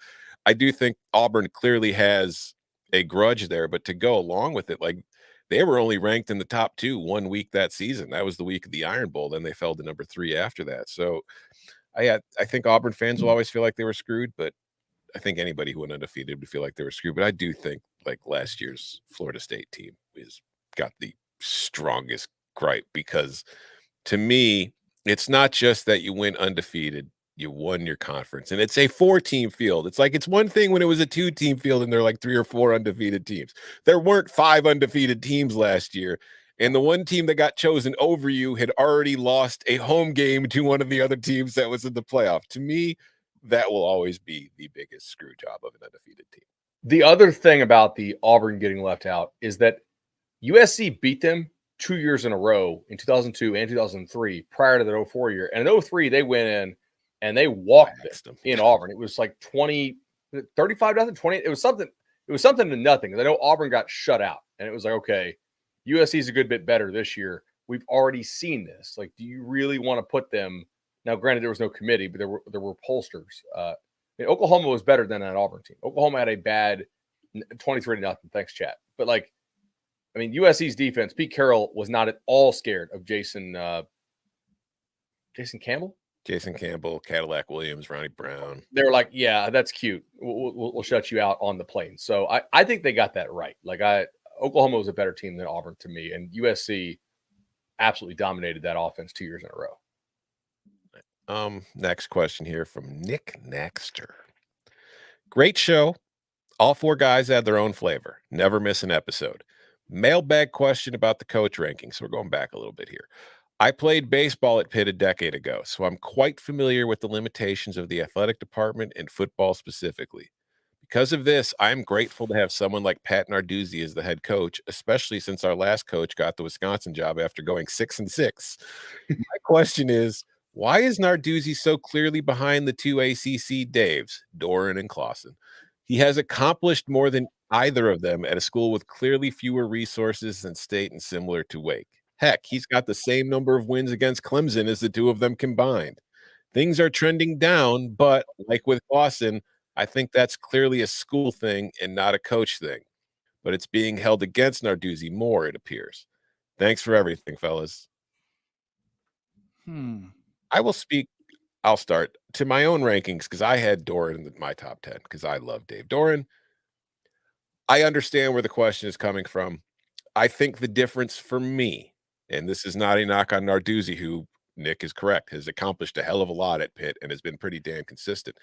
I do think Auburn clearly has a grudge there, but to go along with it, like they were only ranked in the top 2 1 week that season. That was the week of the Iron Bowl. Then they fell to number 3 after that. So I think Auburn fans will always feel like they were screwed, but I think anybody who went undefeated would feel like they were screwed. But I do think like last year's Florida State team is got the strongest gripe, because to me, it's not just that you went undefeated, you won your conference, and it's a 4-team field. It's like, it's one thing when it was a 2-team field and there are like 3 or 4 undefeated teams. There weren't 5 undefeated teams last year. And the one team that got chosen over you had already lost a home game to one of the other teams that was in the playoff. To me, that will always be the biggest screw job of an undefeated team. The other thing about the Auburn getting left out is that USC beat them 2 years in a row in 2002 and 2003 prior to the 04 year. And in 03, they went in and they walked them in Auburn. It was like 35-0, 20. It was something to nothing. Because I know Auburn got shut out. And it was like, okay, USC is a good bit better this year. We've already seen this. Like, do you really want to put them? Now, granted, there was no committee, but there were pollsters. Oklahoma was better than that Auburn team. Oklahoma had a bad 23-0. Thanks, chat. But like, I mean, USC's defense, Pete Carroll was not at all scared of Jason Campbell. Jason Campbell, Cadillac Williams, Ronnie Brown. They were like, yeah, that's cute. We'll shut you out on the plane. So I think they got that right. Like Oklahoma was a better team than Auburn to me, and USC absolutely dominated that offense 2 years in a row. Next question here from Nick Naxter. Great show. All 4 guys had their own flavor. Never miss an episode. Mailbag question about the coach rankings. So we're going back a little bit here. I played baseball at Pitt a decade ago, so I'm quite familiar with the limitations of the athletic department and football specifically. Because of this, I'm grateful to have someone like Pat Narduzzi as the head coach, especially since our last coach got the Wisconsin job after going 6-6. My question is, why is Narduzzi so clearly behind the 2 ACC Daves, Doran and Clausen? He has accomplished more than either of them at a school with clearly fewer resources than State and similar to Wake. Heck, he's got the same number of wins against Clemson as the 2 of them combined. Things are trending down, but like with Clausen, I think that's clearly a school thing and not a coach thing. But it's being held against Narduzzi more, it appears. Thanks for everything, fellas. I'll start to my own rankings because I had Doran in my top 10 because I love Dave Doran. I understand where the question is coming from. I think the difference for me, and this is not a knock on Narduzzi, who, Nick is correct, has accomplished a hell of a lot at Pitt and has been pretty damn consistent.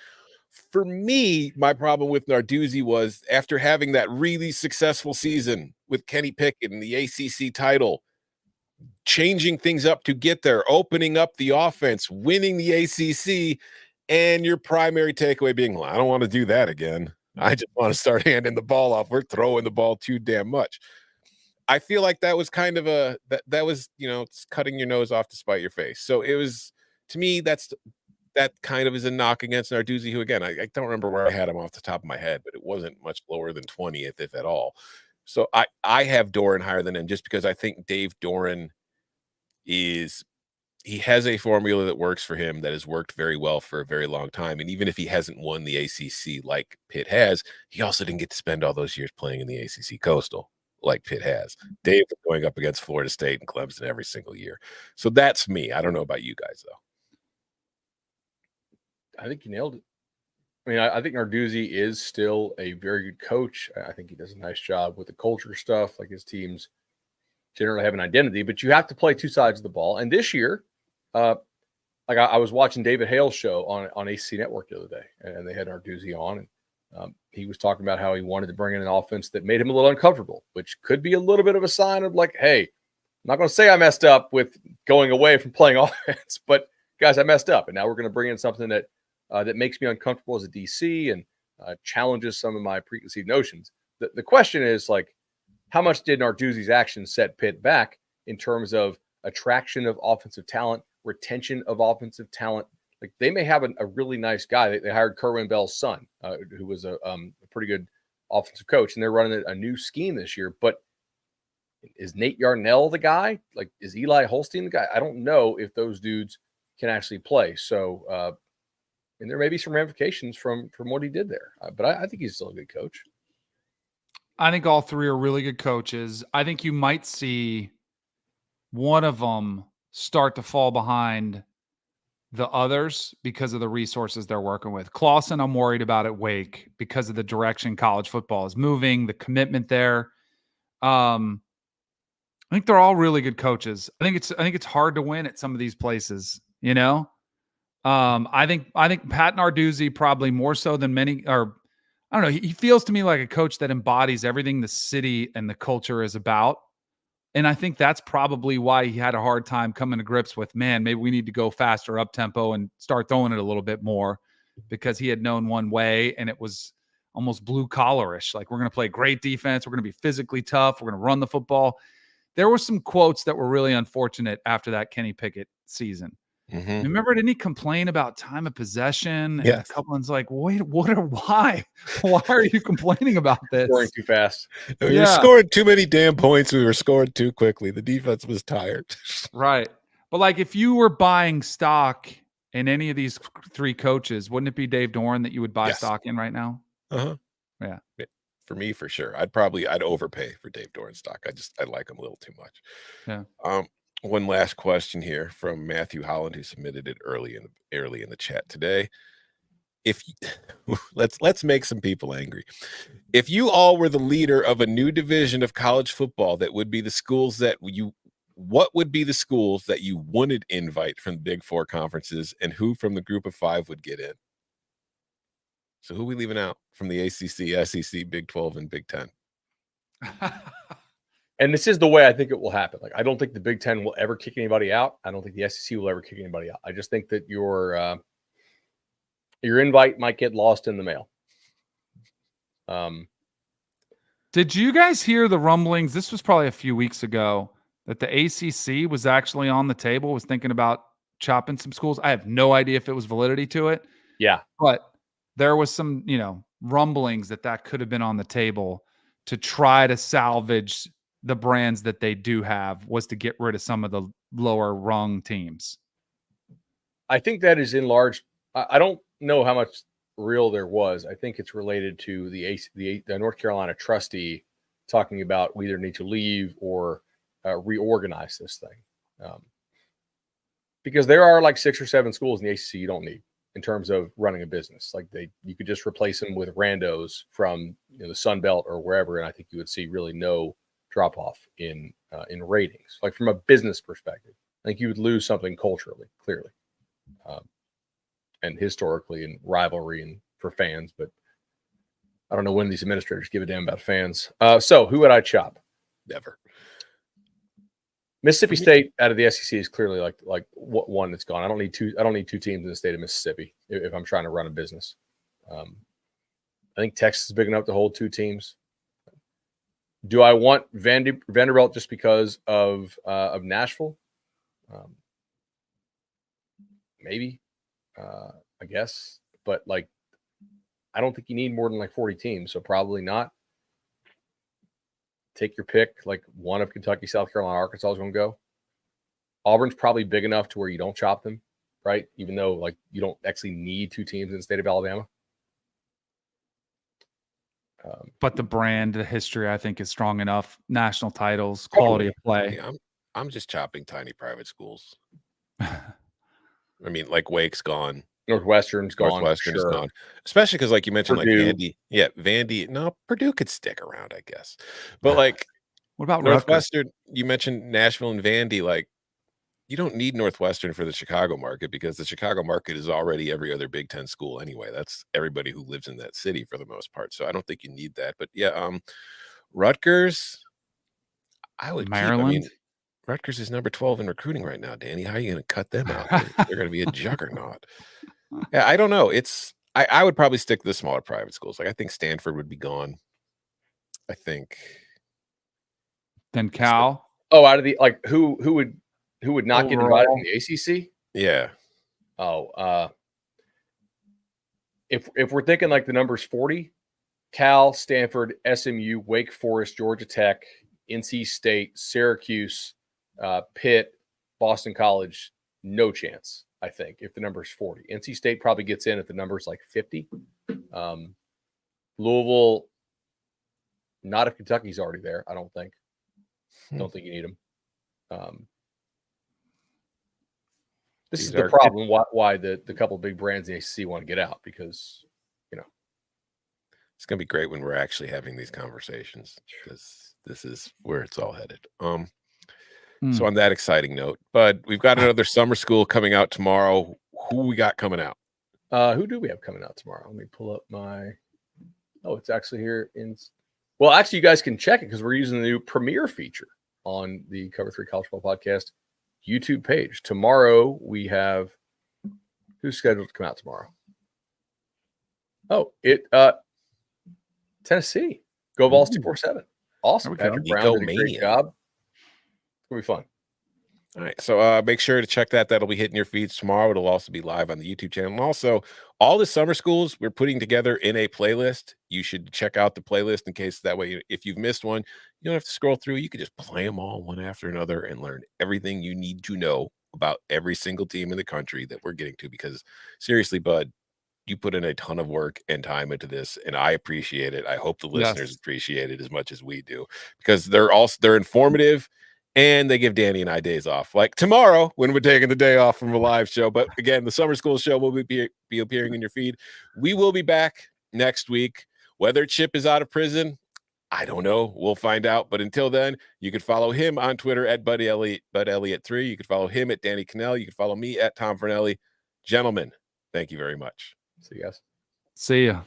For me, my problem with Narduzzi was after having that really successful season with Kenny Pickett and the ACC title, changing things up to get there, opening up the offense, winning the ACC, and your primary takeaway being, well, I don't want to do that again. I just want to start handing the ball off. We're throwing the ball too damn much. I feel like that was kind of that was, it's cutting your nose off to spite your face. So it was, to me, that kind of is a knock against Narduzzi, who, again, I don't remember where I had him off the top of my head, but it wasn't much lower than 20th, if at all. So I have Doran higher than him just because I think Dave Doran he has a formula that works for him that has worked very well for a very long time. And even if he hasn't won the ACC like Pitt has, he also didn't get to spend all those years playing in the ACC Coastal like Pitt has. Dave was going up against Florida State and Clemson every single year. So that's me. I don't know about you guys, though. I think you nailed it. I mean, I think Narduzzi is still a very good coach. I think he does a nice job with the culture stuff. Like, his teams generally have an identity, but you have to play 2 sides of the ball. And this year, I was watching David Hale's show on ACC Network the other day, and they had Narduzzi on, and he was talking about how he wanted to bring in an offense that made him a little uncomfortable, which could be a little bit of a sign of like, hey, I'm not going to say I messed up with going away from playing offense, but guys, I messed up, and now we're going to bring in something that makes me uncomfortable as a DC and challenges some of my preconceived notions. The question is, like, how much did Narduzzi's actions set Pitt back in terms of attraction of offensive talent, retention of offensive talent? Like, they may have a really nice guy. They hired Kerwin Bell's son, who was a pretty good offensive coach, and they're running a new scheme this year. But Is Nate Yarnell the guy? Like, is Eli Holstein the guy? I don't know if those dudes can actually play. So, and there may be some ramifications from what he did there. But I think he's still a good coach. I think all three are really good coaches. I think you might see one of them start to fall behind the others because of the resources they're working with. Clawson, I'm worried about at Wake because of the direction college football is moving, the commitment there. I think they're all really good coaches. I think it's hard to win at some of these places, you know? I think Pat Narduzzi probably more so than many, or I don't know. He feels to me like a coach that embodies everything the city and the culture is about. And I think that's probably why he had a hard time coming to grips with, man, maybe we need to go faster up tempo and start throwing it a little bit more, because he had known one way and it was almost blue collarish. Like, we're going to play great defense. We're going to be physically tough. We're going to run the football. There were some quotes that were really unfortunate after that Kenny Pickett season. Mm-hmm. Remember, didn't he complain about time of possession? And Yes. a couple one's like, wait, why? Why are you complaining about this? Scoring too fast. We were scoring too many damn points. We were scoring too quickly. The defense was tired. Right. But like, if you were buying stock in any of these three coaches, wouldn't it be Dave Doran that you would buy stock in right now? Uh-huh. Yeah. For me, for sure. I'd overpay for Dave Doran stock. I like him a little too much. Yeah. One last question here from Matthew Holland, who submitted it early in the chat today. If let's make some people angry. If you all were the leader of a new division of college football, that would be the schools that what would be the schools that you wouldn't invite from the Big Four conferences, and who from the group of five would get in? So who are we leaving out from the ACC, SEC, Big 12, and Big 10? And this is the way I think it will happen. Like, I don't think the Big Ten will ever kick anybody out. I don't think the SEC will ever kick anybody out. I just think that your invite might get lost in the mail. Did you guys hear the rumblings? This was probably a few weeks ago, that the ACC was actually on the table, was thinking about chopping some schools. I have no idea if it was validity to it. Yeah. But there was some, rumblings that could have been on the table to try to salvage the brands that they do have, was to get rid of some of the lower rung teams. I think that is in large. I don't know how much real there was. I think it's related to the North Carolina trustee talking about we either need to leave or reorganize this thing. Because there are like 6 or 7 schools in the ACC you don't need in terms of running a business. Like, you could just replace them with randos from the Sun Belt or wherever, and I think you would see really no drop off in ratings. Like, from a business perspective, I think you would lose something culturally, clearly, and historically, and rivalry, and for fans. But I don't know when these administrators give a damn about fans. So who would I chop? Never. Mississippi State out of the SEC is clearly like one that's gone. I don't need two teams in the state of Mississippi if I'm trying to run a business. I think Texas is big enough to hold 2 teams. Do I want Vanderbilt just because of Nashville? Maybe, I guess. But like, I don't think you need more than like 40 teams, so probably not. Take your pick. Like, one of Kentucky, South Carolina, Arkansas is going to go. Auburn's probably big enough to where you don't chop them, right? Even though like you don't actually need 2 teams in the state of Alabama. But the brand, the history, I think, is strong enough. National titles, quality of play. Yeah, I'm just chopping tiny private schools. I mean, like, Wake's gone. Northwestern's gone. Northwestern is gone. Especially because, like you mentioned, Purdue. like Vandy. Yeah, Vandy. No, Purdue could stick around, I guess. But like, What about Northwestern? You mentioned Nashville and Vandy. Like, you don't need Northwestern for the Chicago market, because the Chicago market is already every other Big Ten school anyway. That's everybody who lives in that city for the most part. So I don't think you need that. But yeah, Rutgers, I would Maryland. I mean, Rutgers is number 12 in recruiting right now, Danny. How are you going to cut them out? They're going to be a juggernaut. Yeah, I don't know. I would probably stick to the smaller private schools. Like, I think Stanford would be gone. I think. Then Cal. Oh, out of the like, who would not get invited from the ACC? Yeah. Oh, if we're thinking like the number's 40, Cal, Stanford, SMU, Wake Forest, Georgia Tech, NC State, Syracuse, Pitt, Boston College, no chance, I think, if the number is 40. NC State probably gets in if the number is like 50. Louisville, not if Kentucky's already there, I don't think. Don't think you need them. This is the problem why the couple of big brands in the ACC want to get out, because, it's going to be great when we're actually having these conversations, because this is where it's all headed. So on that exciting note, Bud, we've got another summer school coming out tomorrow. Who we got coming out? Who do we have coming out tomorrow? Let me pull up my. Oh, it's actually here in. Well, actually, you guys can check it because we're using the new premiere feature on the Cover 3 College Ball Podcast YouTube page. Tomorrow we have who's scheduled to come out tomorrow. Oh, Tennessee. Go Vols 247. Awesome. Patrick Brown did a great job. It's gonna be fun. All right, so make sure to check that. That'll be hitting your feeds tomorrow. It'll also be live on the YouTube channel. And also, all the summer schools we're putting together in a playlist. You should check out the playlist in case that way, if you've missed one, you don't have to scroll through. You can just play them all one after another and learn everything you need to know about every single team in the country that we're getting to. Because seriously, Bud, you put in a ton of work and time into this, and I appreciate it. I hope the listeners appreciate it as much as we do, because they're informative. And they give Danny and I days off, like tomorrow when we're taking the day off from a live show. But again, the summer school show will be appearing in your feed. We will be back next week. Whether Chip is out of prison, I don't know. We'll find out. But until then, you can follow him on Twitter at Bud Elliott 3. You can follow him at Danny Kanell. You can follow me at Tom Fornelli. Gentlemen, thank you very much. See you guys. See ya.